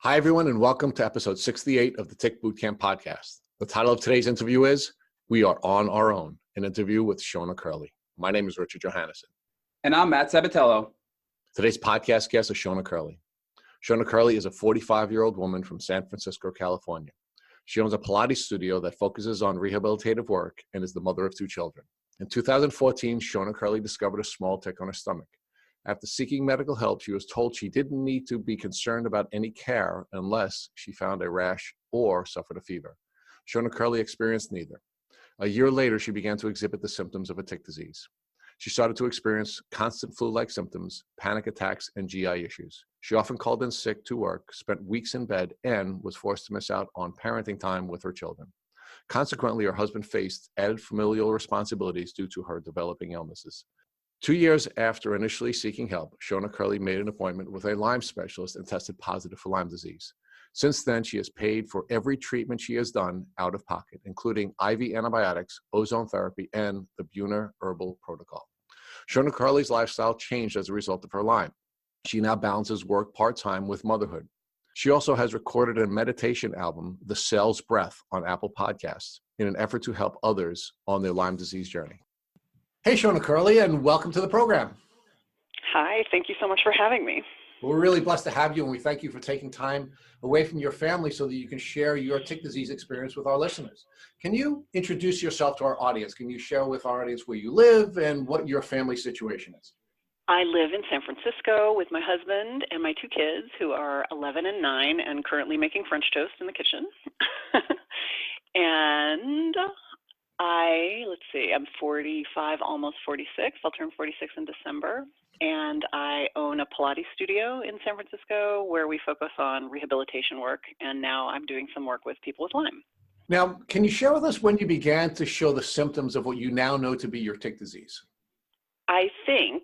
Hi, everyone, and welcome to episode 68 of the Tick Bootcamp podcast. The title of today's interview is We Are On Our Own, an interview with Shona Curley. My name is Richard Johannesson. And I'm Matt Sabatello. Today's podcast guest is Shona Curley. Shona Curley is a 45-year-old woman from San Francisco, California. She owns a Pilates studio that focuses on rehabilitative work and is the mother of 2 children. In 2014, Shona Curley discovered a small tick on her stomach. After seeking medical help, she was told she didn't need to be concerned about any care unless she found a rash or suffered a fever. Shona Curley experienced neither. A year later, she began to exhibit the symptoms of a tick disease. She started to experience constant flu-like symptoms, panic attacks, and GI issues. She often called in sick to work, spent weeks in bed, and was forced to miss out on parenting time with her children. Consequently, her husband faced added familial responsibilities due to her developing illnesses. 2 years after initially seeking help, Shona Curley made an appointment with a Lyme specialist and tested positive for Lyme disease. Since then, she has paid for every treatment she has done out of pocket, including IV antibiotics, ozone therapy, and the Herbal Protocol. Shona Curley's lifestyle changed as a result of her Lyme. She now balances work part-time with motherhood. She also has recorded a meditation album, The Cell's Breath, on Apple Podcasts in an effort to help others on their Lyme disease journey. Hey, Shona Curley, and welcome to the program. Hi, thank you so much for having me. We're really blessed to have you, and we thank you for taking time away from your family so that you can share your tick disease experience with our listeners. Can you introduce yourself to our audience? Can you share with our audience where you live and what your family situation is? I live in San Francisco with my husband and my 2 kids who are 11 and 9 and currently making French toast in the kitchen. And I'm 45, almost 46. I'll turn 46 in December. And I own a Pilates studio in San Francisco where we focus on rehabilitation work. And now I'm doing some work with people with Lyme. Now, can you share with us when you began to show the symptoms of what you now know to be your tick disease? I think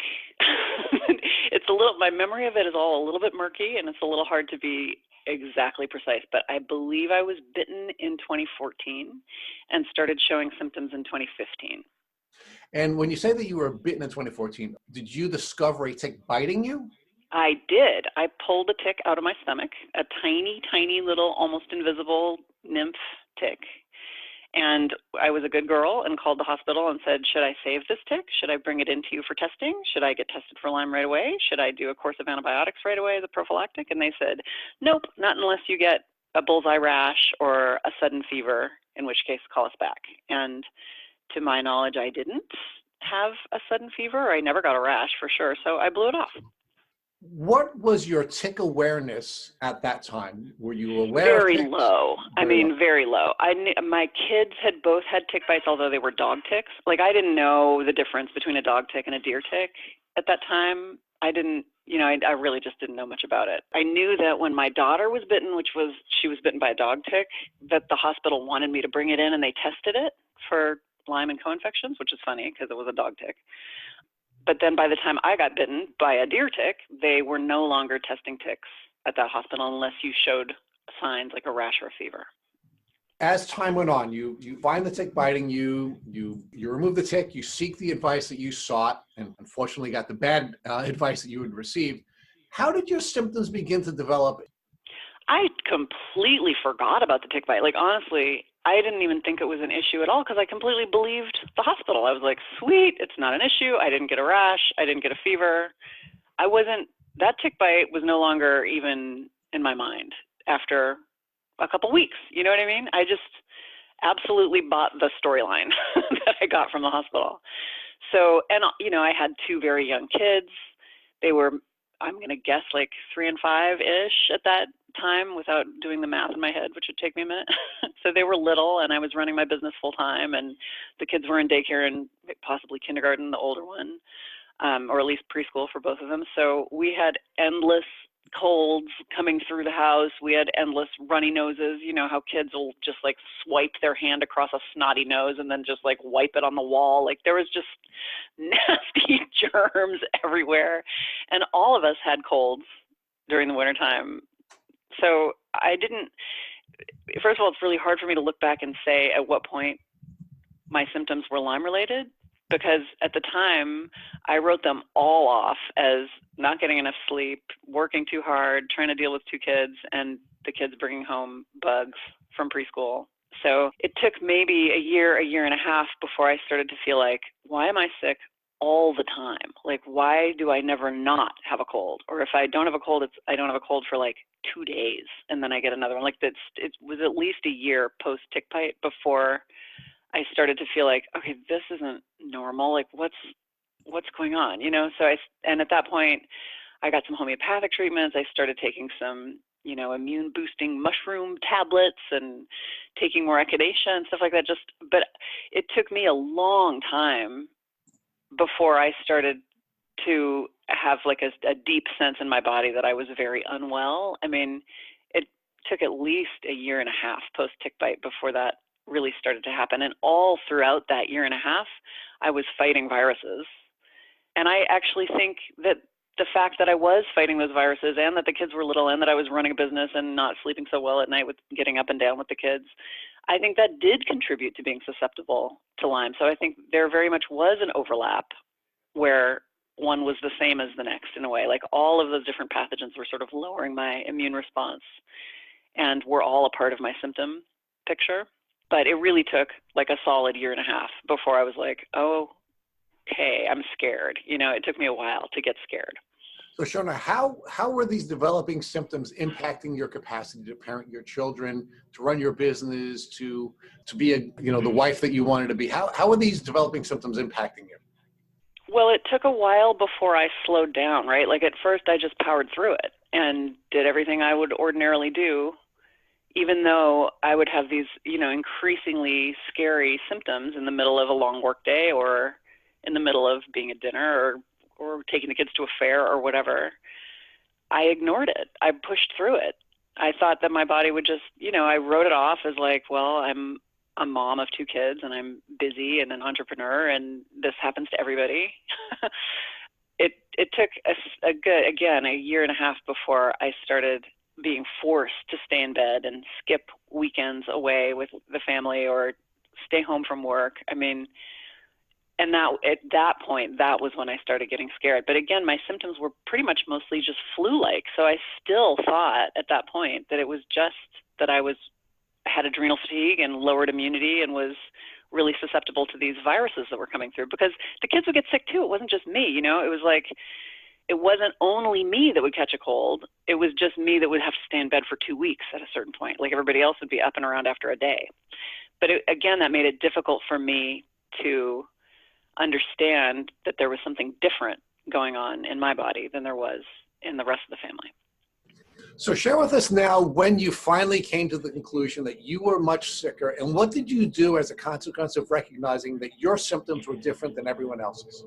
my memory of it is all a little bit murky and it's a little hard to be exactly precise, but I believe I was bitten in 2014 and started showing symptoms in 2015. And when you say that you were bitten in 2014, did you discover a tick biting you? I did. I pulled a tick out of my stomach, a tiny, tiny little, almost invisible nymph tick. And I was a good girl and called the hospital and said, should I save this tick? Should I bring it into you for testing? Should I get tested for Lyme right away? Should I do a course of antibiotics right away as a prophylactic? And they said, nope, not unless you get a bullseye rash or a sudden fever, in which case call us back. And to my knowledge, I didn't have a sudden fever. I never got a rash for sure, so I blew it off. What was your tick awareness at that time? Were you aware? Very low. Very low. My kids had both had tick bites, although they were dog ticks. Like, I didn't know the difference between a dog tick and a deer tick at that time. I really just didn't know much about it. I knew that when my daughter was bitten, she was bitten by a dog tick, that the hospital wanted me to bring it in and they tested it for Lyme and co-infections, which is funny because it was a dog tick. But then by the time I got bitten by a deer tick, they were no longer testing ticks at that hospital unless you showed signs like a rash or a fever. As time went on, you find the tick biting you, you remove the tick, you seek the advice that you sought, and unfortunately got the bad advice that you had received. How did your symptoms begin to develop? I completely forgot about the tick bite. Like, honestly, I didn't even think it was an issue at all because I completely believed the hospital. I was like, sweet, it's not an issue. I didn't get a rash. I didn't get a fever. That tick bite was no longer even in my mind after a couple weeks. You know what I mean? I just absolutely bought the storyline that I got from the hospital. So, and I had 2 very young kids. They were, I'm going to guess, like 3 and 5-ish at that time without doing the math in my head, which would take me a minute. So they were little and I was running my business full time and the kids were in daycare and possibly kindergarten, the older one, or at least preschool for both of them. So we had endless colds coming through the house. We had endless runny noses. You know how kids will just like swipe their hand across a snotty nose and then just like wipe it on the wall. Like there was just nasty germs everywhere. And all of us had colds during the wintertime. So first of all, it's really hard for me to look back and say at what point my symptoms were Lyme related. because at the time I wrote them all off as not getting enough sleep, working too hard, trying to deal with 2 kids, and the kids bringing home bugs from preschool. So it took maybe a year and a half before I started to feel like, why am I sick all the time? Like, why do I never not have a cold? Or if I don't have a cold, I don't have a cold for like 2 days and then I get another one. Like it was at least a year post tick bite before I started to feel like, okay, this isn't normal. Like what's going on? You know? So and at that point I got some homeopathic treatments. I started taking some, immune boosting mushroom tablets and taking more echinacea and stuff like that. But it took me a long time before I started to have like a deep sense in my body that I was very unwell. I mean, it took at least a year and a half post tick bite before that really started to happen. And all throughout that year and a half, I was fighting viruses. And I actually think that the fact that I was fighting those viruses and that the kids were little and that I was running a business and not sleeping so well at night with getting up and down with the kids, I think that did contribute to being susceptible to Lyme. So I think there very much was an overlap where one was the same as the next in a way. Like all of those different pathogens were sort of lowering my immune response and were all a part of my symptom picture. But it really took like a solid year and a half before I was like, oh, okay, I'm scared. It took me a while to get scared. So Shona, how were these developing symptoms impacting your capacity to parent your children, to run your business, to be the wife that you wanted to be? How are these developing symptoms impacting you? Well, it took a while before I slowed down, right? Like at first I just powered through it and did everything I would ordinarily do, even though I would have these, increasingly scary symptoms in the middle of a long work day or in the middle of being at dinner or taking the kids to a fair or whatever. I ignored it. I pushed through it. I thought that my body would just, I wrote it off as like, well, I'm a mom of 2 kids and I'm busy and an entrepreneur and this happens to everybody. It took a year and a half before I started being forced to stay in bed and skip weekends away with the family or stay home from work. I mean, and at that point, that was when I started getting scared. But again, my symptoms were pretty much mostly just flu-like. So I still thought at that point that it was just that I had adrenal fatigue and lowered immunity and was really susceptible to these viruses that were coming through, because the kids would get sick too. It wasn't just me, it was like, it wasn't only me that would catch a cold. It was just me that would have to stay in bed for 2 weeks at a certain point. Like everybody else would be up and around after a day. But again, that made it difficult for me to understand that there was something different going on in my body than there was in the rest of the family. So share with us now when you finally came to the conclusion that you were much sicker, and what did you do as a consequence of recognizing that your symptoms were different than everyone else's?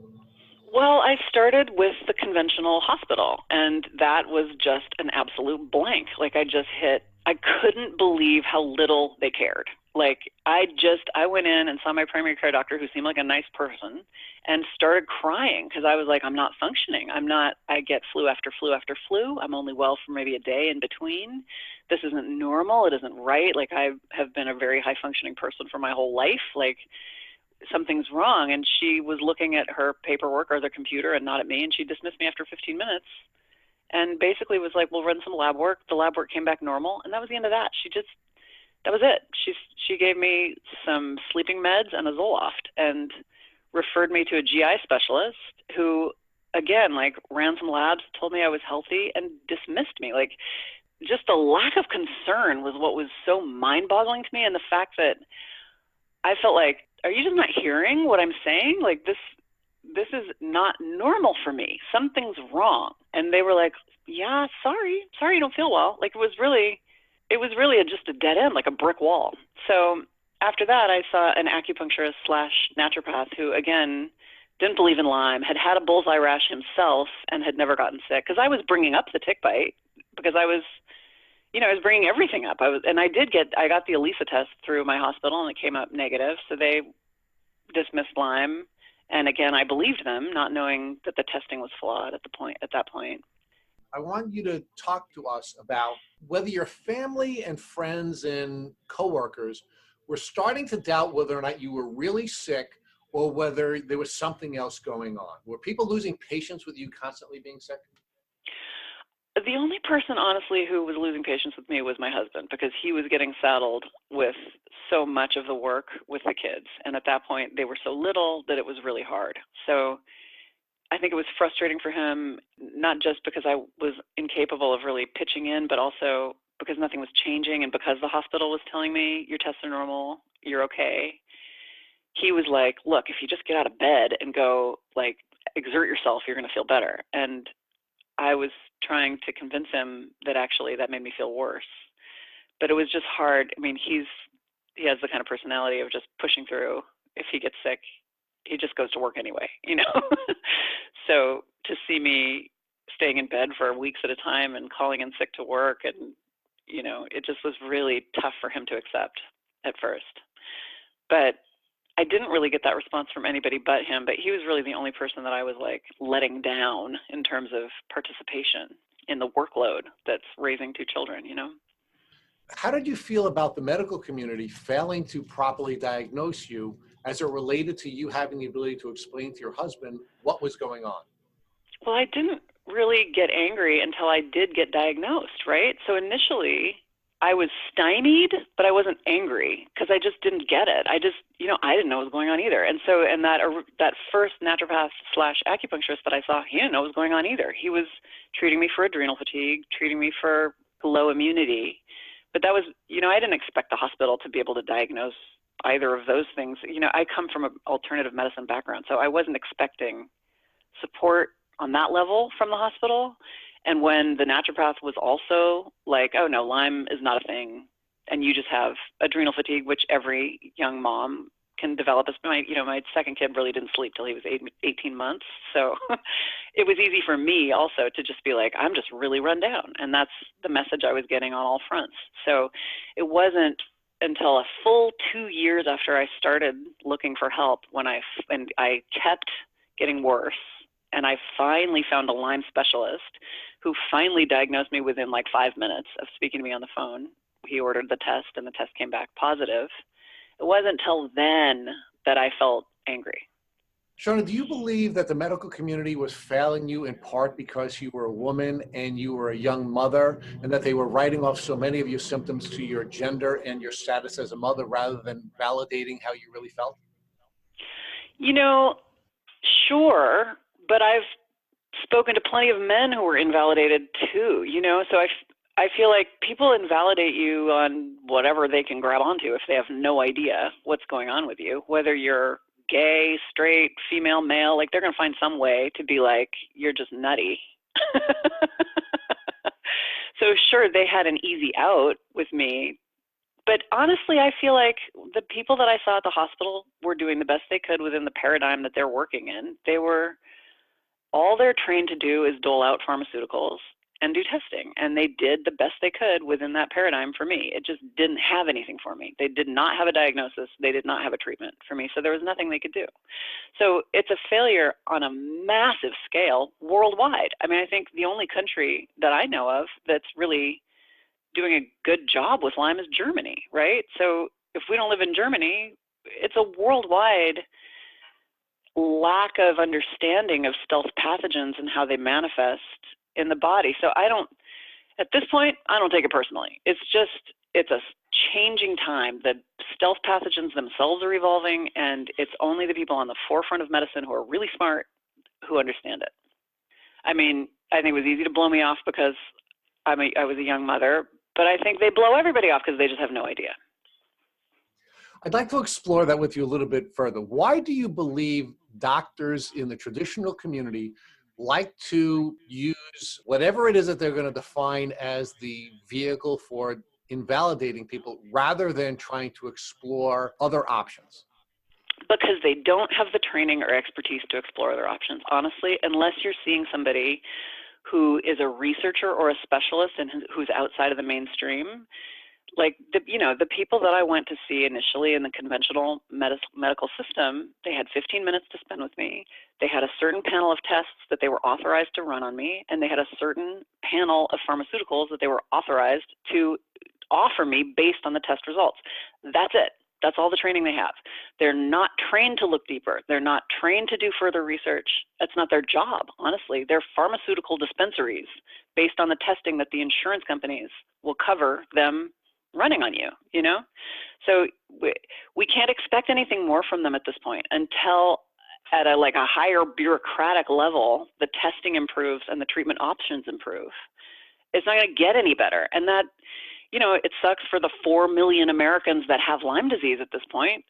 Well, I started with the conventional hospital, and that was just an absolute blank. Like I couldn't believe how little they cared. Like I went in and saw my primary care doctor, who seemed like a nice person, and started crying because I was like, I'm not functioning. I get flu after flu after flu. I'm only well for maybe a day in between. This isn't normal. It isn't right. Like I have been a very high functioning person for my whole life. Like something's wrong. And she was looking at her paperwork or the computer and not at me. And she dismissed me after 15 minutes and basically was like, we'll run some lab work. The lab work came back normal. And that was the end of that. That was it. She gave me some sleeping meds and a Zoloft and referred me to a GI specialist who, again, like ran some labs, told me I was healthy, and dismissed me. Like just the lack of concern was what was so mind-boggling to me, and the fact that I felt like, are you just not hearing what I'm saying? Like this is not normal for me. Something's wrong. And they were like, yeah, sorry you don't feel well. Like it was really just a dead end, like a brick wall. So after that, I saw an acupuncturist / naturopath who, again, didn't believe in Lyme, had had a bullseye rash himself and had never gotten sick. Because I was bringing up the tick bite because I was bringing everything up. I got the ELISA test through my hospital and it came up negative. So they dismissed Lyme. And again, I believed them, not knowing that the testing was flawed at that point. I want you to talk to us about whether your family and friends and coworkers were starting to doubt whether or not you were really sick, or whether there was something else going on? Were people losing patience with you constantly being sick? The only person, honestly, who was losing patience with me was my husband, because he was getting saddled with so much of the work with the kids. And at that point, they were so little that it was really hard. So I think it was frustrating for him, not just because I was incapable of really pitching in, but also because nothing was changing and because the hospital was telling me, your tests are normal, you're okay. He was like, look, if you just get out of bed and go, like, exert yourself, you're going to feel better. And I was trying to convince him that actually that made me feel worse. But it was just hard. I mean, he has the kind of personality of just pushing through. If he gets sick, he just goes to work anyway, you know? So to see me staying in bed for weeks at a time and calling in sick to work, and, you know, it just was really tough for him to accept at first. But I didn't really get that response from anybody but him, but he was really the only person that I was like letting down in terms of participation in the workload that's raising two children, you know? How did you feel about the medical community failing to properly diagnose you as it related to you having the ability to explain to your husband what was going on? Well, I didn't really get angry until I did get diagnosed, right? So initially I was stymied, but I wasn't angry because I just didn't get it. I just, you know, I didn't know what was going on either. And so, and that first naturopath / acupuncturist that I saw, he didn't know what was going on either. He was treating me for adrenal fatigue, treating me for low immunity. But that was, you know, I didn't expect the hospital to be able to diagnose either of those things. You know, I come from an alternative medicine background, so I wasn't expecting support on that level from the hospital. And when the naturopath was also like, oh no, Lyme is not a thing, and you just have adrenal fatigue, which every young mom can develop. My second kid really didn't sleep till he was 18 months. So it was easy for me also to just be like, I'm just really run down. And that's the message I was getting on all fronts. So it wasn't until a full 2 years after I started looking for help when I kept getting worse. And I finally found a Lyme specialist who finally diagnosed me within like 5 minutes of speaking to me on the phone. He ordered the test and the test came back positive. It wasn't until then that I felt angry. Shona, do you believe that the medical community was failing you in part because you were a woman and you were a young mother, and that they were writing off so many of your symptoms to your gender and your status as a mother rather than validating how you really felt? You know, sure, but I've spoken to plenty of men who were invalidated too, you know, so I feel like people invalidate you on whatever they can grab onto if they have no idea what's going on with you, whether you're gay, straight, female, male, like they're going to find some way to be like, you're just nutty. So sure, they had an easy out with me, but honestly, I feel like the people that I saw at the hospital were doing the best they could within the paradigm that they're working in. All they're trained to do is dole out pharmaceuticals and do testing. And they did the best they could within that paradigm for me. It just didn't have anything for me. They did not have a diagnosis. They did not have a treatment for me. So there was nothing they could do. So it's a failure on a massive scale worldwide. I mean, I think the only country that I know of that's really doing a good job with Lyme is Germany, right? So if we don't live in Germany, it's a worldwide lack of understanding of stealth pathogens and how they manifest in the body. So at this point, I don't take it personally. It's a changing time. The stealth pathogens themselves are evolving, and it's only the people on the forefront of medicine who are really smart who understand it. I mean, I think it was easy to blow me off because I was a young mother, but I think they blow everybody off because they just have no idea. I'd like to explore that with you a little bit further. Why do you believe doctors in the traditional community like to use whatever it is that they're going to define as the vehicle for invalidating people rather than trying to explore other options? Because they don't have the training or expertise to explore other options, honestly, unless you're seeing somebody who is a researcher or a specialist and who's outside of the mainstream. Like, the people that I went to see initially in the conventional medical system, they had 15 minutes to spend with me. They had a certain panel of tests that they were authorized to run on me, and they had a certain panel of pharmaceuticals that they were authorized to offer me based on the test results. That's it. That's all the training they have. They're not trained to look deeper. They're not trained to do further research. That's not their job, honestly. They're pharmaceutical dispensaries based on the testing that the insurance companies will cover them running on you, you know? So we can't expect anything more from them at this point until at a higher bureaucratic level, the testing improves and the treatment options improve. It's not going to get any better. And that, it sucks for the 4 million Americans that have Lyme disease at this point.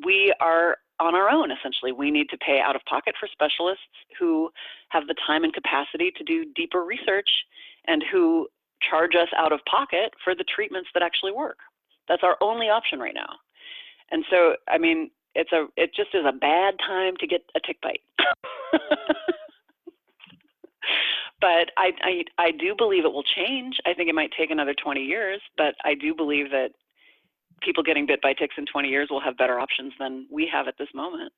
We are on our own, essentially. We need to pay out of pocket for specialists who have the time and capacity to do deeper research and who charge us out of pocket for the treatments that actually work. That's our only option right now. And so, I mean, it just is a bad time to get a tick bite. But I do believe it will change. I think it might take another 20 years, but I do believe that people getting bit by ticks in 20 years will have better options than we have at this moment.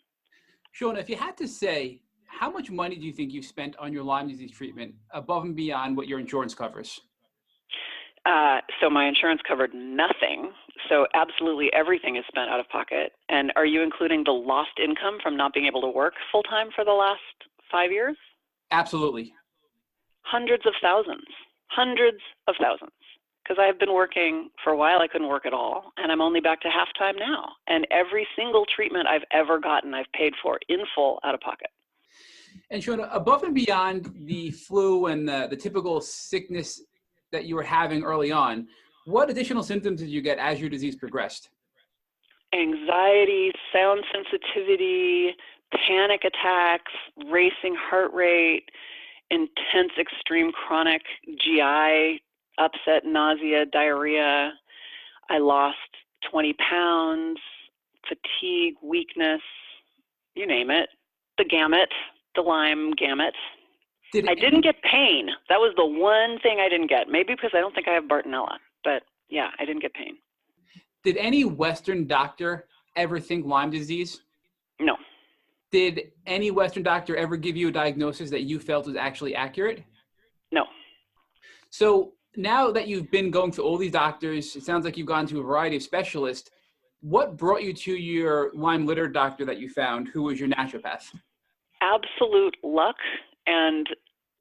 Shona, if you had to say, how much money do you think you've spent on your Lyme disease treatment above and beyond what your insurance covers? So my insurance covered nothing. So absolutely everything is spent out of pocket. And are you including the lost income from not being able to work full time for the last 5 years? Absolutely. Hundreds of thousands. Because I have been working for a while, I couldn't work at all. And I'm only back to half time now. And every single treatment I've ever gotten, I've paid for in full out of pocket. And Shona, above and beyond the flu and the typical sickness that you were having early on, what additional symptoms did you get as your disease progressed? Anxiety, sound sensitivity, panic attacks, racing heart rate, intense, extreme chronic GI upset, nausea, diarrhea. I lost 20 pounds, fatigue, weakness, you name it, the gamut, the Lyme gamut. I didn't get pain. That was the one thing I didn't get. Maybe because I don't think I have Bartonella, but yeah, I didn't get pain. Did any Western doctor ever think Lyme disease? No. Did any Western doctor ever give you a diagnosis that you felt was actually accurate? No. So now that you've been going to all these doctors, it sounds like you've gone to a variety of specialists. What brought you to your Lyme litter doctor that you found, who was your naturopath? Absolute luck and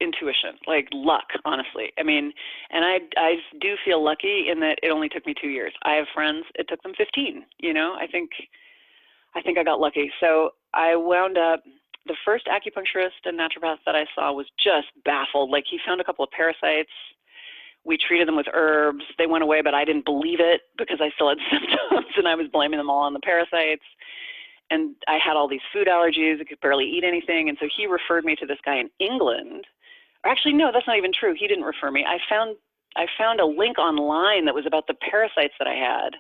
intuition, like luck, honestly. I mean, and I do feel lucky in that it only took me 2 years. I have friends, it took them 15, I think I got lucky. So I wound up, the first acupuncturist and naturopath that I saw was just baffled. Like, he found a couple of parasites. We treated them with herbs. They went away, but I didn't believe it because I still had symptoms and I was blaming them all on the parasites. And I had all these food allergies. I could barely eat anything. And so he referred me to this guy in England. Or actually, no, that's not even true. He didn't refer me. I found a link online that was about the parasites that I had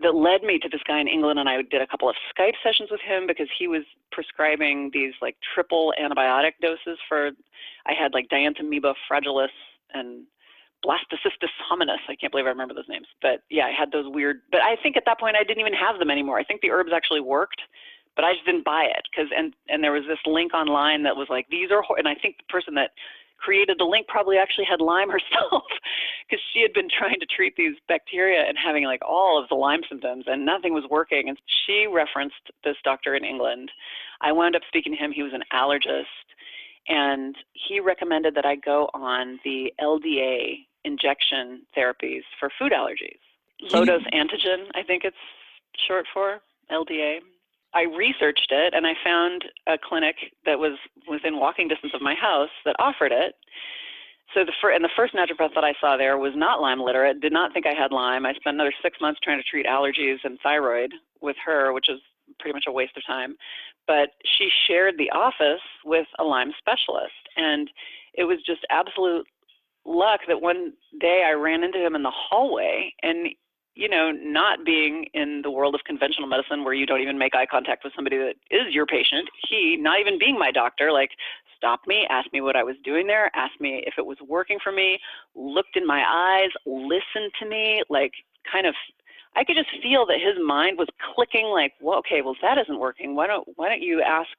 that led me to this guy in England. And I did a couple of Skype sessions with him because he was prescribing these like triple antibiotic doses for, I had like Dianthomeba fragilis and Blastocystis hominis. I can't believe I remember those names. But yeah, I had those weird, but I think at that point I didn't even have them anymore. I think the herbs actually worked, but I just didn't buy it and there was this link online that was like, these are, and I think the person that created the link probably actually had Lyme herself because she had been trying to treat these bacteria and having like all of the Lyme symptoms and nothing was working. And she referenced this doctor in England. I wound up speaking to him. He was an allergist and he recommended that I go on the LDA injection therapies for food allergies. Lowdose antigen, I think it's short for, LDA. I researched it and I found a clinic that was within walking distance of my house that offered it. So the first naturopath that I saw there was not Lyme literate, did not think I had Lyme. I spent another 6 months trying to treat allergies and thyroid with her, which is pretty much a waste of time. But she shared the office with a Lyme specialist. And it was just absolute luck that one day I ran into him in the hallway and, not being in the world of conventional medicine where you don't even make eye contact with somebody that is your patient, he, not even being my doctor, like stopped me, asked me what I was doing there, asked me if it was working for me, looked in my eyes, listened to me, like kind of, I could just feel that his mind was clicking like, well, okay, well, if that isn't working, why don't you ask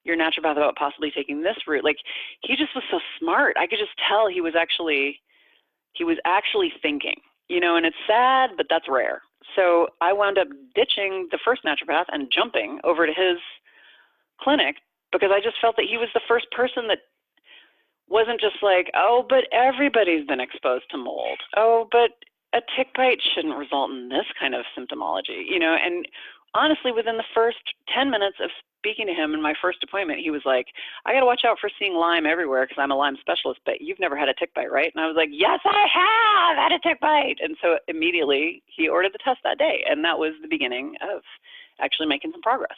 your naturopath about possibly taking this route? Like, he just was so smart. I could just tell he was actually thinking, and it's sad, but that's rare. So I wound up ditching the first naturopath and jumping over to his clinic because I just felt that he was the first person that wasn't just like, oh, but everybody's been exposed to mold. Oh, but a tick bite shouldn't result in this kind of symptomology, and honestly, within the first 10 minutes of speaking to him in my first appointment, he was like, I got to watch out for seeing Lyme everywhere because I'm a Lyme specialist, but you've never had a tick bite, right? And I was like, yes, I have had a tick bite. And so immediately he ordered the test that day. And that was the beginning of actually making some progress.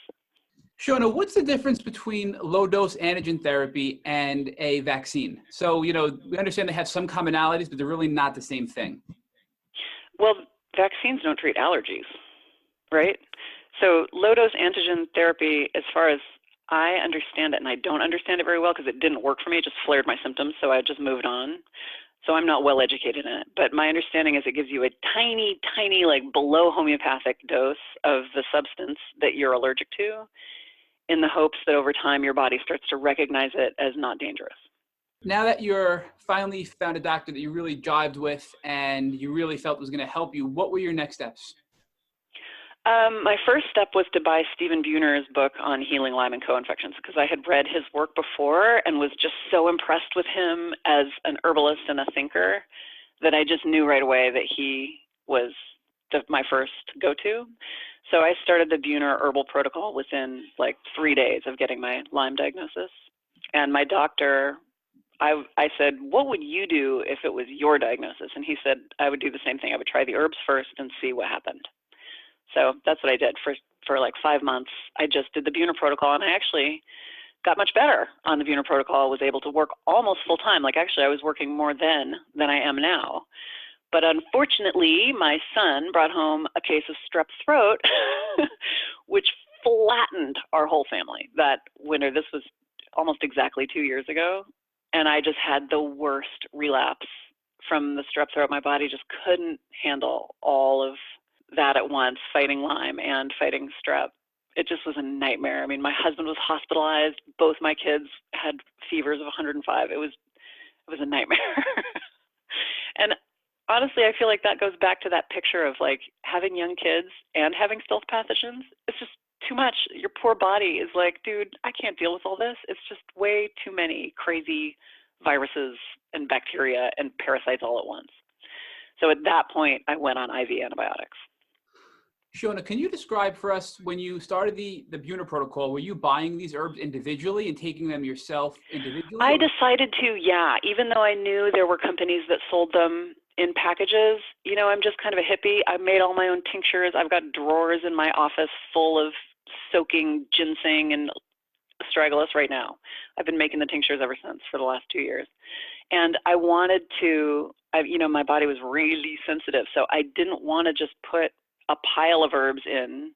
Shona, what's the difference between low-dose antigen therapy and a vaccine? So, we understand they have some commonalities, but they're really not the same thing. Well, vaccines don't treat allergies, right? So low-dose antigen therapy, as far as I understand it, and I don't understand it very well because it didn't work for me, it just flared my symptoms, so I just moved on. So I'm not well educated in it. But my understanding is it gives you a tiny, tiny, like below homeopathic dose of the substance that you're allergic to, in the hopes that over time your body starts to recognize it as not dangerous. Now that you're finally found a doctor that you really jived with and you really felt was going to help you, what were your next steps? My first step was to buy Stephen Buhner's book on healing Lyme and co-infections because I had read his work before and was just so impressed with him as an herbalist and a thinker that I just knew right away that he was my first go-to. So I started the Buhner Herbal Protocol within like 3 days of getting my Lyme diagnosis. And my doctor, I said, what would you do if it was your diagnosis? And he said, I would do the same thing. I would try the herbs first and see what happened. So that's what I did for like 5 months. I just did the Buhner Protocol, and I actually got much better on the Buhner Protocol, was able to work almost full time. Like actually I was working more then than I am now. But unfortunately, my son brought home a case of strep throat, which flattened our whole family that winter. This was almost exactly 2 years ago. And I just had the worst relapse from the strep throat. My body just couldn't handle all of that at once, fighting Lyme and fighting strep. It just was a nightmare. I mean, my husband was hospitalized. Both my kids had fevers of 105. It was a nightmare. And honestly, I feel like that goes back to that picture of like having young kids and having stealth pathogens. It's just too much. Your poor body is like, dude, I can't deal with all this. It's just way too many crazy viruses and bacteria and parasites all at once. So at that point, I went on IV antibiotics. Shona, can you describe for us when you started the Buhner Protocol, were you buying these herbs individually and taking them yourself individually? I decided to, yeah, even though I knew there were companies that sold them in packages. I'm just kind of a hippie. I made all my own tinctures. I've got drawers in my office full of soaking ginseng and astragalus right now. I've been making the tinctures ever since for the last 2 years. And I wanted to, my body was really sensitive. So I didn't want to just put a pile of herbs in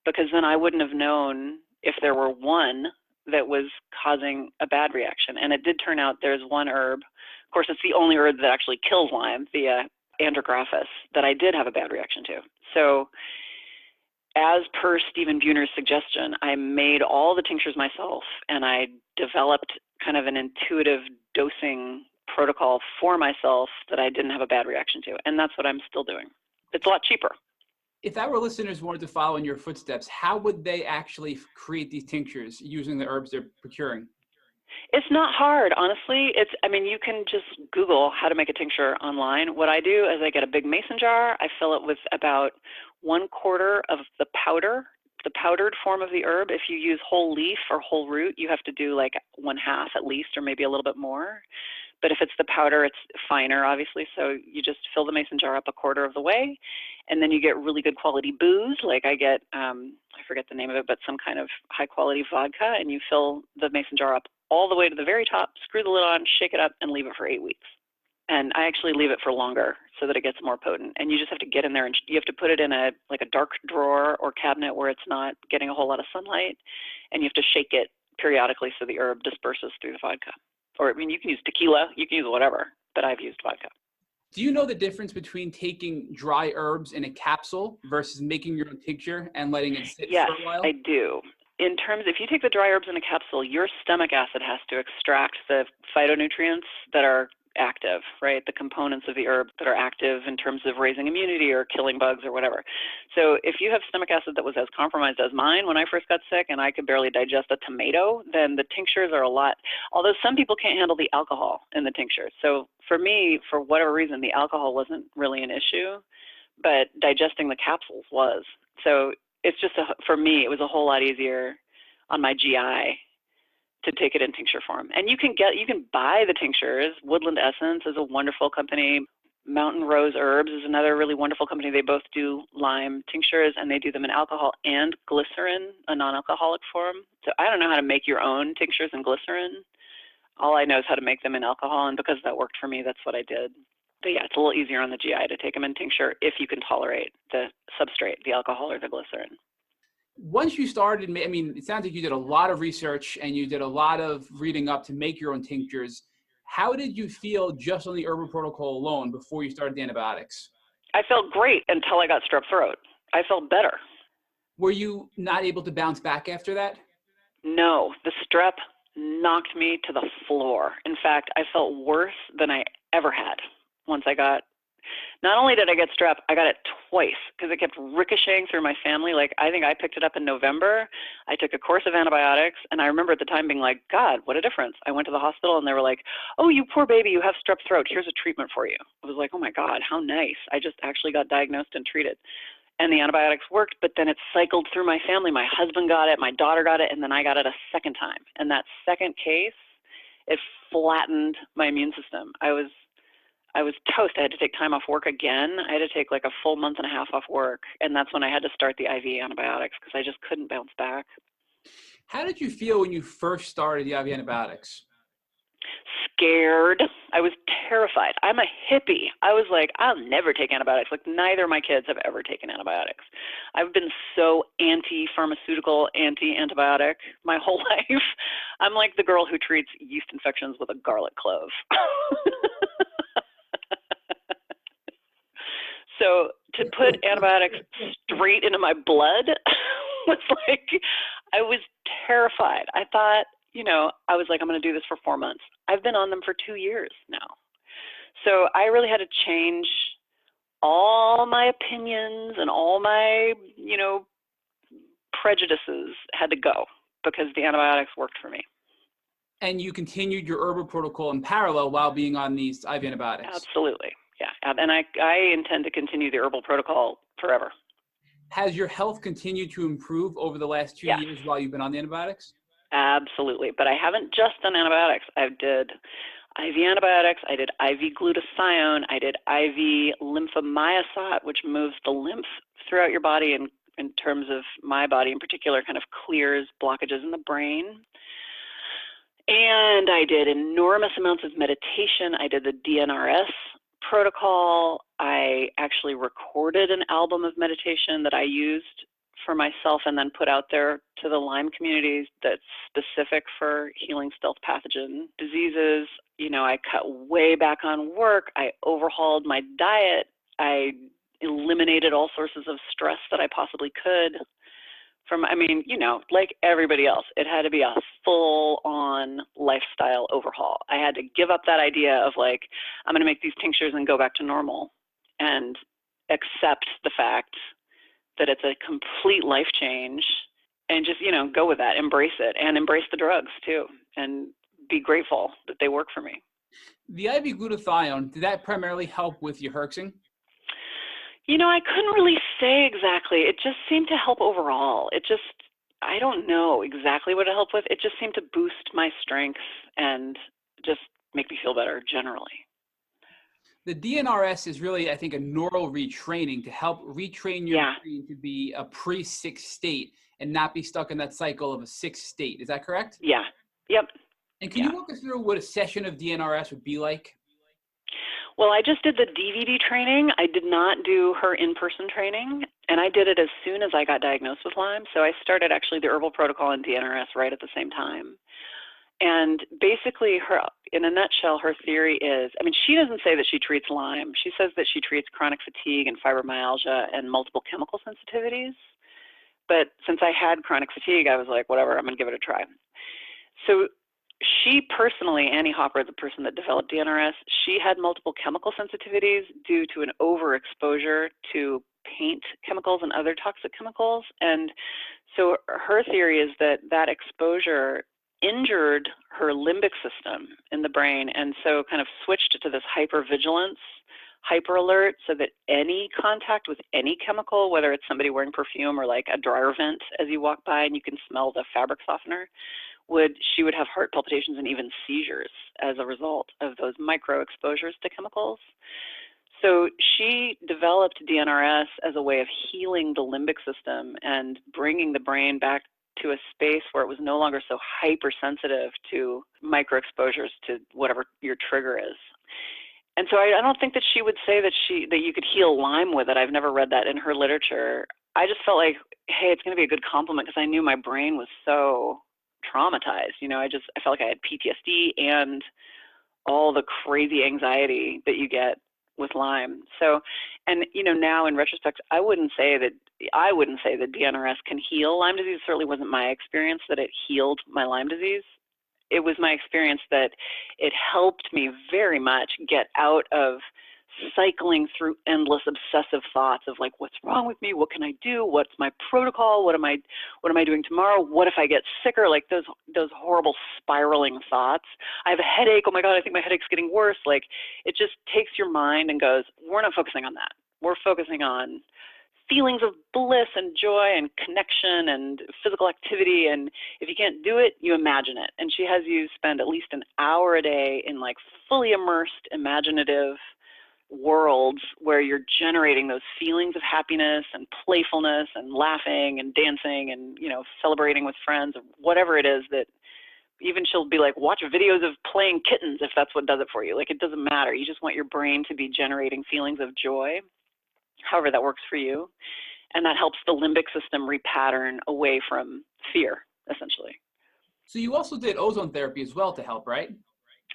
because then I wouldn't have known if there were one that was causing a bad reaction. And it did turn out there's one herb. Of course, it's the only herb that actually kills Lyme, the andrographis, that I did have a bad reaction to. So as per Stephen Buhner's suggestion, I made all the tinctures myself, and I developed kind of an intuitive dosing protocol for myself that I didn't have a bad reaction to. And that's what I'm still doing. It's a lot cheaper. If our listeners wanted to follow in your footsteps, how would they actually create these tinctures using the herbs they're procuring? It's not hard, honestly. You can just Google how to make a tincture online. What I do is I get a big mason jar. I fill it with about 1/4 of the powdered form of the herb. If you use whole leaf or whole root, you have to do like 1/2 at least, or maybe a little bit more. But if it's the powder, it's finer, obviously. So you just fill the mason jar up 1/4 of the way, and then you get really good quality booze. Like I get, I forget the name of it, but some kind of high quality vodka, and you fill the mason jar up all the way to the very top, screw the lid on, shake it up, and leave it for 8 weeks. And I actually leave it for longer so that it gets more potent. And you just have to get in there, and you have to put it in a dark drawer or cabinet where it's not getting a whole lot of sunlight, and you have to shake it periodically so the herb disperses through the vodka. Or, you can use tequila, you can use whatever, but I've used vodka. Do you know the difference between taking dry herbs in a capsule versus making your own tincture and letting it sit for a while? Yes, I do. In terms, if you take the dry herbs in a capsule, your stomach acid has to extract the phytonutrients that are active, right? The components of the herb that are active in terms of raising immunity or killing bugs or whatever. So if you have stomach acid that was as compromised as mine when I first got sick and I could barely digest a tomato, then the tinctures are a lot, although some people can't handle the alcohol in the tinctures. So for me, for whatever reason, the alcohol wasn't really an issue, but digesting the capsules was. So it's just, for me, it was a whole lot easier on my GI to take it in tincture form. And you can buy the tinctures. Woodland Essence is a wonderful company. Mountain Rose Herbs is another really wonderful company. They both do Lyme tinctures, and they do them in alcohol and glycerin, a non-alcoholic form. So I don't know how to make your own tinctures in glycerin. All I know is how to make them in alcohol, and because that worked for me, that's what I did. But yeah, it's a little easier on the GI to take them in tincture if you can tolerate the substrate, the alcohol or the glycerin. Once you started, I mean, it sounds like you did a lot of research and you did a lot of reading up to make your own tinctures. How did you feel just on the Herbal Protocol alone before you started the antibiotics? I felt great until I got strep throat. I felt better. Were you not able to bounce back after that? No, the strep knocked me to the floor. In fact, I felt worse than I ever had once I got. Not only did I get strep, I got it twice because it kept ricocheting through my family. Like, I think I picked it up in November. I took a course of antibiotics, and I remember at the time being like, God, what a difference. I went to the hospital, and they were like, oh, you poor baby, you have strep throat. Here's a treatment for you. I was like, oh, my God, how nice. I just actually got diagnosed and treated. And the antibiotics worked, but then it cycled through my family. My husband got it, my daughter got it, and then I got it a second time. And that second case, it flattened my immune system. I was toast. I had to take time off work again. I had to take like a full month and a half off work. And that's when I had to start the IV antibiotics because I just couldn't bounce back. How did you feel when you first started the IV antibiotics? Scared. I was terrified. I'm a hippie. I was like, I'll never take antibiotics. Like, neither of my kids have ever taken antibiotics. I've been so anti-pharmaceutical, anti-antibiotic my whole life. I'm like the girl who treats yeast infections with a garlic clove. So to put antibiotics straight into my blood was like, I was terrified. I thought, I was like, I'm going to do this for 4 months. I've been on them for 2 years now. So I really had to change all my opinions and all my, prejudices had to go because the antibiotics worked for me. And you continued your Herbal Protocol in parallel while being on these IV antibiotics? Absolutely. Yeah, and I intend to continue the Herbal Protocol forever. Has your health continued to improve over the last 2 years while you've been on the antibiotics? Absolutely, but I haven't just done antibiotics. I did IV antibiotics, I did IV glutathione, I did IV lymphomyosat, which moves the lymph throughout your body and in terms of my body in particular, kind of clears blockages in the brain. And I did enormous amounts of meditation. I did the DNRS protocol. I actually recorded an album of meditation that I used for myself and then put out there to the Lyme communities that's specific for healing stealth pathogen diseases. I cut way back on work. I overhauled my diet. I eliminated all sources of stress that I possibly could. Like everybody else, it had to be a full-on lifestyle overhaul. I had to give up that idea of like, I'm going to make these tinctures and go back to normal and accept the fact that it's a complete life change and just, go with that, embrace it and embrace the drugs too and be grateful that they work for me. The IV glutathione, did that primarily help with your herxing? I couldn't really say exactly. It just seemed to help overall. I don't know exactly what it helped with. It just seemed to boost my strength and just make me feel better generally. The DNRS is really, I think, a neural retraining to help retrain your brain to be a pre-sick state and not be stuck in that cycle of a sick state. Is that correct? Yeah. Yep. And can you walk us through what a session of DNRS would be like? Well, I just did the DVD training. I did not do her in-person training, and I did it as soon as I got diagnosed with Lyme. So I started actually the Herbal Protocol and DNRS right at the same time. And basically, in a nutshell, her theory is, she doesn't say that she treats Lyme. She says that she treats chronic fatigue and fibromyalgia and multiple chemical sensitivities. But since I had chronic fatigue, I was like, whatever, I'm going to give it a try. So she personally, Annie Hopper, the person that developed DNRS, she had multiple chemical sensitivities due to an overexposure to paint chemicals and other toxic chemicals. And so her theory is that that exposure injured her limbic system in the brain, and so kind of switched it to this hypervigilance, hyper alert, so that any contact with any chemical, whether it's somebody wearing perfume or like a dryer vent as you walk by and you can smell the fabric softener, she would have heart palpitations and even seizures as a result of those micro exposures to chemicals. So she developed DNRS as a way of healing the limbic system and bringing the brain back to a space where it was no longer so hypersensitive to micro exposures to whatever your trigger is. And so I don't think that she would say that you could heal Lyme with it. I've never read that in her literature. I just felt like, hey, it's going to be a good compliment because I knew my brain was so traumatized. I felt like I had PTSD and all the crazy anxiety that you get with Lyme. So, and now in retrospect, I wouldn't say that DNRS can heal Lyme disease. It certainly wasn't my experience that it healed my Lyme disease. It was my experience that it helped me very much get out of cycling through endless obsessive thoughts of like, what's wrong with me? What can I do? What's my protocol? What am I doing tomorrow? What if I get sicker? Like those horrible spiraling thoughts. I have a headache. Oh my God, I think my headache's getting worse. Like it just takes your mind and goes, we're not focusing on that. We're focusing on feelings of bliss and joy and connection and physical activity. And if you can't do it, you imagine it. And she has you spend at least an hour a day in like fully immersed, imaginative worlds where you're generating those feelings of happiness and playfulness and laughing and dancing and celebrating with friends or whatever it is. That even she'll be like, watch videos of playing kittens if that's what does it for you. Like it doesn't matter. You just want your brain to be generating feelings of joy, however that works for you. And that helps the limbic system repattern away from fear, essentially. So you also did ozone therapy as well to help, right?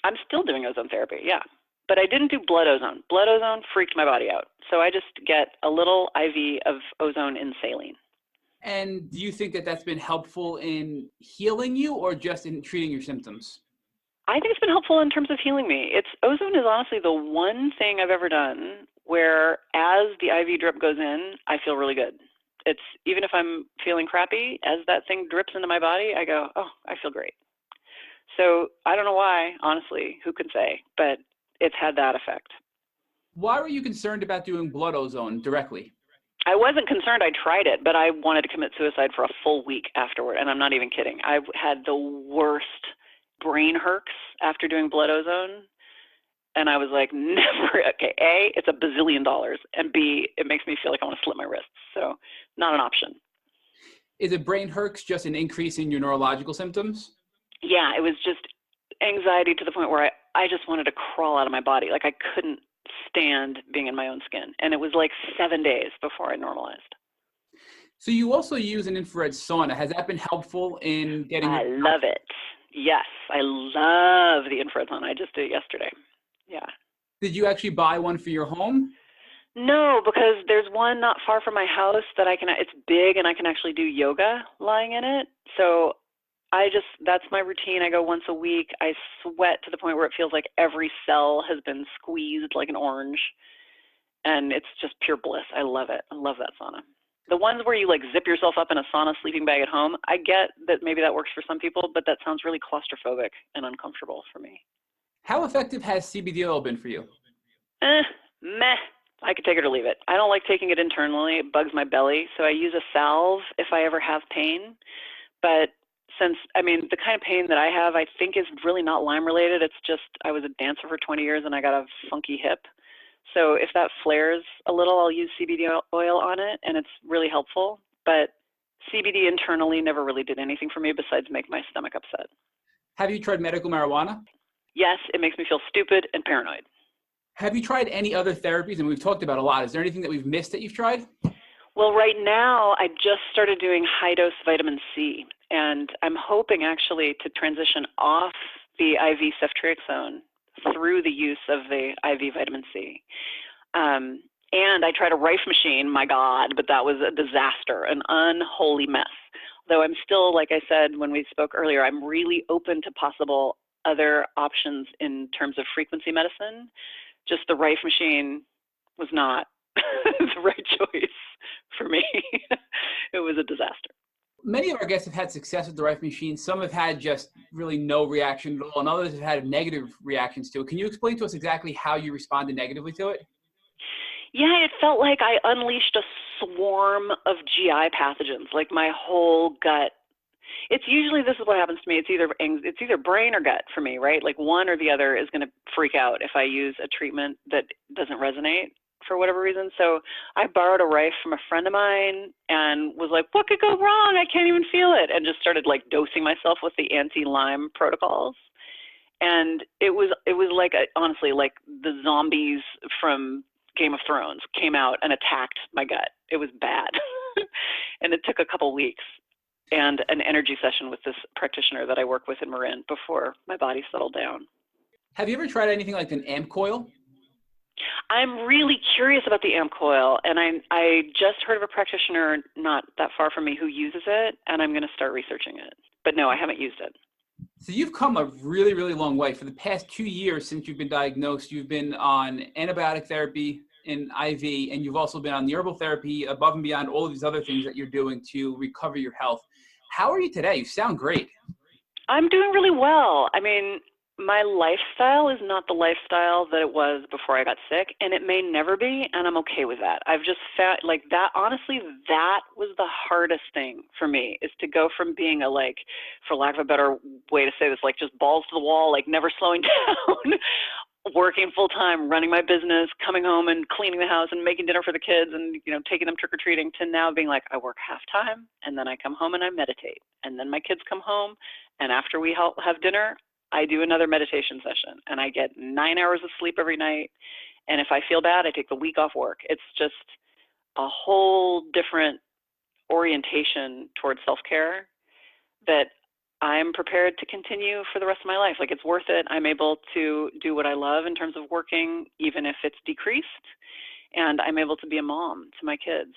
I'm still doing ozone therapy, yeah. But I didn't do blood ozone. Blood ozone freaked my body out. So I just get a little IV of ozone in saline. And do you think that that's been helpful in healing you or just in treating your symptoms? I think it's been helpful in terms of healing me. Ozone is honestly the one thing I've ever done where as the IV drip goes in, I feel really good. It's even if I'm feeling crappy, as that thing drips into my body, I go, oh, I feel great. So I don't know why, honestly, who can say, but it's had that effect. Why were you concerned about doing blood ozone directly? I wasn't concerned. I tried it, but I wanted to commit suicide for a full week afterward. And I'm not even kidding. I had the worst brain herks after doing blood ozone. And I was like, never, okay, A, it's $1 bazillion. And B, it makes me feel like I want to slit my wrists. So not an option. Is it brain herks just an increase in your neurological symptoms? Yeah, it was just anxiety to the point where I just wanted to crawl out of my body. Like I couldn't stand being in my own skin. And it was like 7 days before I normalized. So you also use an infrared sauna. Has that been helpful in getting... I love it. Yes, I love the infrared sauna. I just did it yesterday. Yeah. Did you actually buy one for your home? No, because there's one not far from my house that it's big and I can actually do yoga lying in it. So that's my routine. I go once a week. I sweat to the point where it feels like every cell has been squeezed like an orange. And it's just pure bliss. I love it. I love that sauna. The ones where you like zip yourself up in a sauna sleeping bag at home, I get that maybe that works for some people, but that sounds really claustrophobic and uncomfortable for me. How effective has CBD oil been for you? Meh. I could take it or leave it. I don't like taking it internally. It bugs my belly. So I use a salve if I ever have pain. But the kind of pain that I have, I think is really not Lyme related. It's just, I was a dancer for 20 years and I got a funky hip. So if that flares a little, I'll use CBD oil on it and it's really helpful. But CBD internally never really did anything for me besides make my stomach upset. Have you tried medical marijuana? Yes, it makes me feel stupid and paranoid. Have you tried any other therapies? And we've talked about a lot. Is there anything that we've missed that you've tried? Well, right now, I just started doing high-dose vitamin C, and I'm hoping actually to transition off the IV ceftriaxone through the use of the IV vitamin C. And I tried a Rife machine, my God, but that was a disaster, an unholy mess. though I'm still, like I said when we spoke earlier, I'm really open to possible other options in terms of frequency medicine. Just the Rife machine was not the right choice for me. It was a disaster. Many of our guests have had success with the Rife machine. Some have had just really no reaction at all, and others have had negative reactions to it. Can you explain to us exactly how you responded negatively to it? Yeah, it felt like I unleashed a swarm of GI pathogens, like my whole gut. It's usually, this is what happens to me. It's either brain or gut for me, right? Like one or the other is going to freak out if I use a treatment that doesn't resonate for whatever reason. So I borrowed a Rife from a friend of mine and was like, what could go wrong? I can't even feel it. And just started like dosing myself with the anti-Lyme protocols. And it was like, honestly, like the zombies from Game of Thrones came out and attacked my gut. It was bad. And it took a couple weeks and an energy session with this practitioner that I work with in Marin before my body settled down. Have you ever tried anything like an amp coil? I'm really curious about the amp coil, and I just heard of a practitioner not that far from me who uses it, and I'm going to start researching it. But no, I haven't used it. So you've come a really, really long way. For the past 2 years since you've been diagnosed, you've been on antibiotic therapy in IV, and you've also been on the herbal therapy above and beyond all of these other things that you're doing to recover your health. How are you today? You sound great. I'm doing really well. I mean, my lifestyle is not the lifestyle that it was before I got sick, and it may never be, and I'm okay with that. I've just found, like, that, honestly, that was the hardest thing for me, is to go from being a, like, for lack of a better way to say this, like, just balls to the wall, like, never slowing down, working full time, running my business, coming home and cleaning the house and making dinner for the kids and, you know, taking them trick-or-treating, to now being like, I work half time, and then I come home and I meditate, and then my kids come home, and after we have dinner, I do another meditation session, and I get 9 hours of sleep every night. And if I feel bad, I take the week off work. It's just a whole different orientation towards self-care that I'm prepared to continue for the rest of my life. Like, it's worth it. I'm able to do what I love in terms of working, even if it's decreased, and I'm able to be a mom to my kids.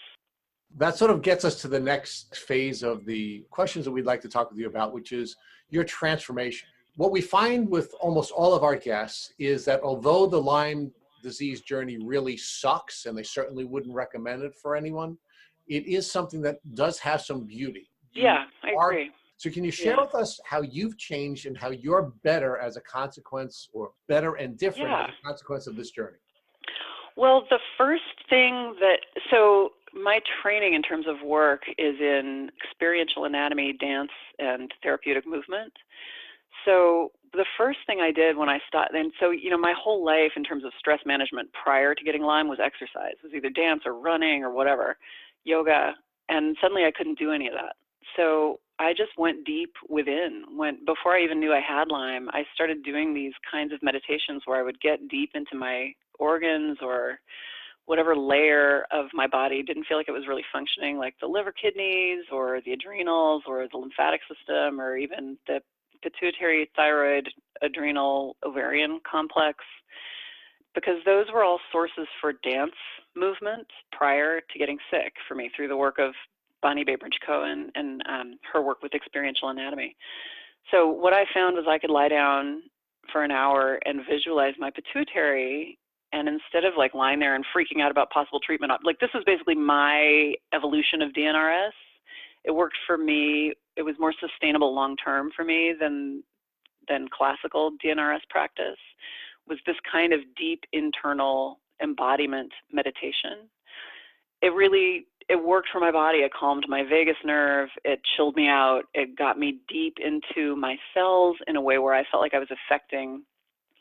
That sort of gets us to the next phase of the questions that we'd like to talk with you about, which is your transformation. What we find with almost all of our guests is that although the Lyme disease journey really sucks, and they certainly wouldn't recommend it for anyone, it is something that does have some beauty. Yeah, I agree. So can you share with us how you've changed and how you're better as a consequence, or better and different as a consequence of this journey? Well, the first thing so my training in terms of work is in experiential anatomy, dance, and therapeutic movement. So the first thing I did when I started, and so, you know, my whole life in terms of stress management prior to getting Lyme was exercise. It was either dance or running or whatever, yoga, and suddenly I couldn't do any of that. So I just went deep within. Before I even knew I had Lyme, I started doing these kinds of meditations where I would get deep into my organs or whatever layer of my body didn't feel like it was really functioning, like the liver, kidneys, or the adrenals, or the lymphatic system, or even the pituitary, thyroid, adrenal, ovarian complex, because those were all sources for dance movement prior to getting sick for me through the work of Bonnie Bainbridge-Cohen and her work with experiential anatomy. So what I found was I could lie down for an hour and visualize my pituitary, and instead of like lying there and freaking out about possible treatment, like this was basically my evolution of DNRS. It worked for me. It was more sustainable long-term for me than classical DNRS practice, was this kind of deep internal embodiment meditation. It worked for my body. It calmed my vagus nerve. It chilled me out. It got me deep into my cells in a way where I felt like I was affecting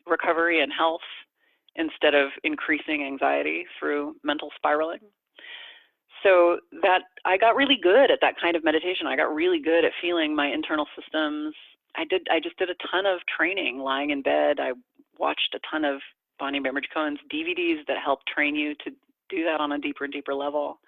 recovery and health instead of increasing anxiety through mental spiraling. So that I got really good at that kind of meditation. I got really good at feeling my internal systems. I just did a ton of training lying in bed. I watched a ton of Bonnie Bainbridge-Cohen's DVDs that help train you to do that on a deeper and deeper level.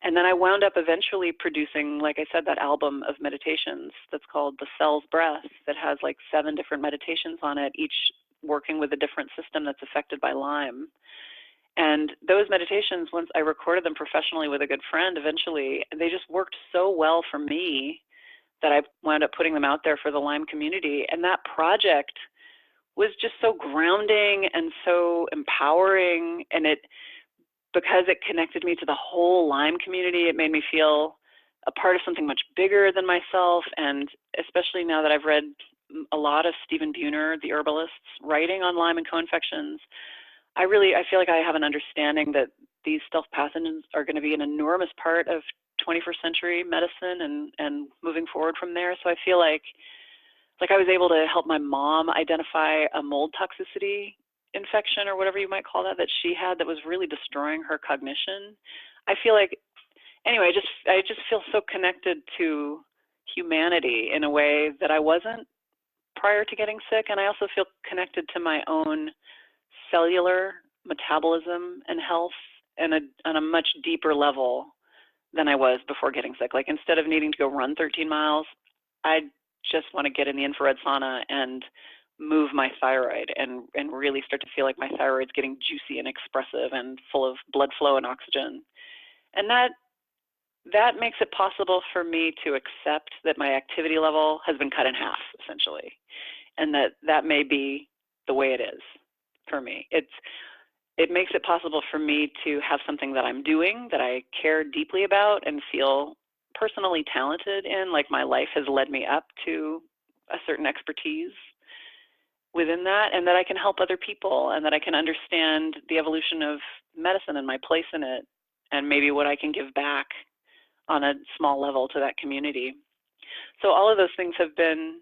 And then I wound up eventually producing, like I said, that album of meditations that's called The Cell's Breath, that has like 7 different meditations on it, each working with a different system that's affected by Lyme. And those meditations, once I recorded them professionally with a good friend, eventually, they just worked so well for me that I wound up putting them out there for the Lyme community. And that project was just so grounding and so empowering. And because it connected me to the whole Lyme community, it made me feel a part of something much bigger than myself. And especially now that I've read a lot of Stephen Buhner, the herbalist's writing on Lyme and co-infections, I feel like I have an understanding that these stealth pathogens are going to be an enormous part of 21st century medicine and moving forward from there. So I feel like I was able to help my mom identify a mold toxicity infection or whatever you might call that she had that was really destroying her cognition. I feel like, anyway, I just feel so connected to humanity in a way that I wasn't prior to getting sick. And I also feel connected to my own cellular metabolism and health on a much deeper level than I was before getting sick. Like, instead of needing to go run 13 miles, I just want to get in the infrared sauna and move my thyroid and really start to feel like my thyroid's getting juicy and expressive and full of blood flow and oxygen. And that makes it possible for me to accept that my activity level has been cut in half, essentially, and that may be the way it is for me. It makes it possible for me to have something that I'm doing that I care deeply about and feel personally talented in, like my life has led me up to a certain expertise within that, and that I can help other people, and that I can understand the evolution of medicine and my place in it, and maybe what I can give back on a small level to that community. So all of those things have been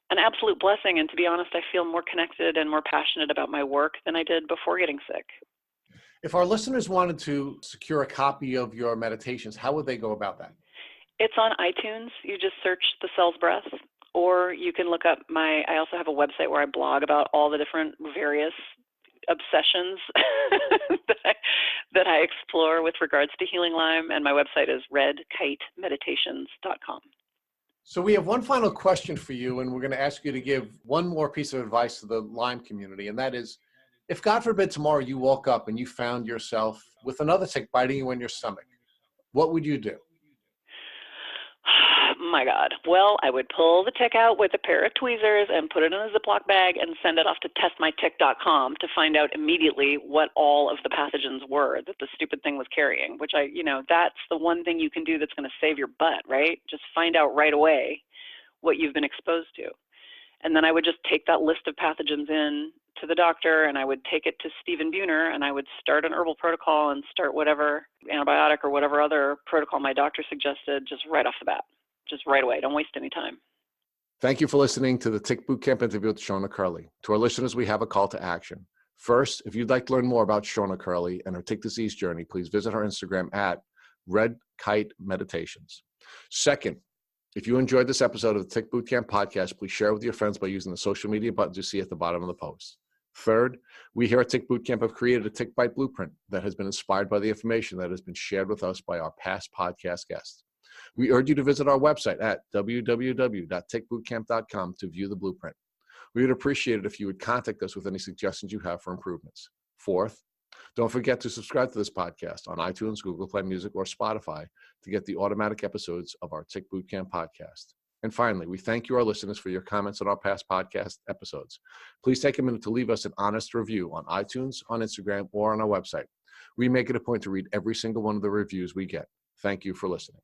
an absolute blessing, and to be honest, I feel more connected and more passionate about my work than I did before getting sick. If our listeners wanted to secure a copy of your meditations, how would they go about that? It's on iTunes. You just search The Cell's Breath, or you can look up I also have a website where I blog about all the different various obsessions that I explore with regards to healing Lyme, and my website is redkitemeditations.com. So we have one final question for you, and we're going to ask you to give one more piece of advice to the Lyme community, and that is, if God forbid tomorrow you woke up and you found yourself with another tick biting you in your stomach, what would you do? My God. Well, I would pull the tick out with a pair of tweezers and put it in a Ziploc bag and send it off to testmytick.com to find out immediately what all of the pathogens were that the stupid thing was carrying, which that's the one thing you can do that's going to save your butt, right? Just find out right away what you've been exposed to. And then I would just take that list of pathogens in to the doctor, and I would take it to Stephen Buhner, and I would start an herbal protocol and start whatever antibiotic or whatever other protocol my doctor suggested just right off the bat. Just right away. Don't waste any time. Thank you for listening to the Tick Bootcamp interview with Shona Curley. To our listeners, we have a call to action. First, if you'd like to learn more about Shona Curley and her tick disease journey, please visit her Instagram at redkitemeditations. Second, if you enjoyed this episode of the Tick Bootcamp podcast, please share it with your friends by using the social media buttons you see at the bottom of the post. Third, we here at Tick Bootcamp have created a tick bite blueprint that has been inspired by the information that has been shared with us by our past podcast guests. We urge you to visit our website at www.tickbootcamp.com to view the blueprint. We would appreciate it if you would contact us with any suggestions you have for improvements. Fourth, don't forget to subscribe to this podcast on iTunes, Google Play Music, or Spotify to get the automatic episodes of our Tick Bootcamp podcast. And finally, we thank you, our listeners, for your comments on our past podcast episodes. Please take a minute to leave us an honest review on iTunes, on Instagram, or on our website. We make it a point to read every single one of the reviews we get. Thank you for listening.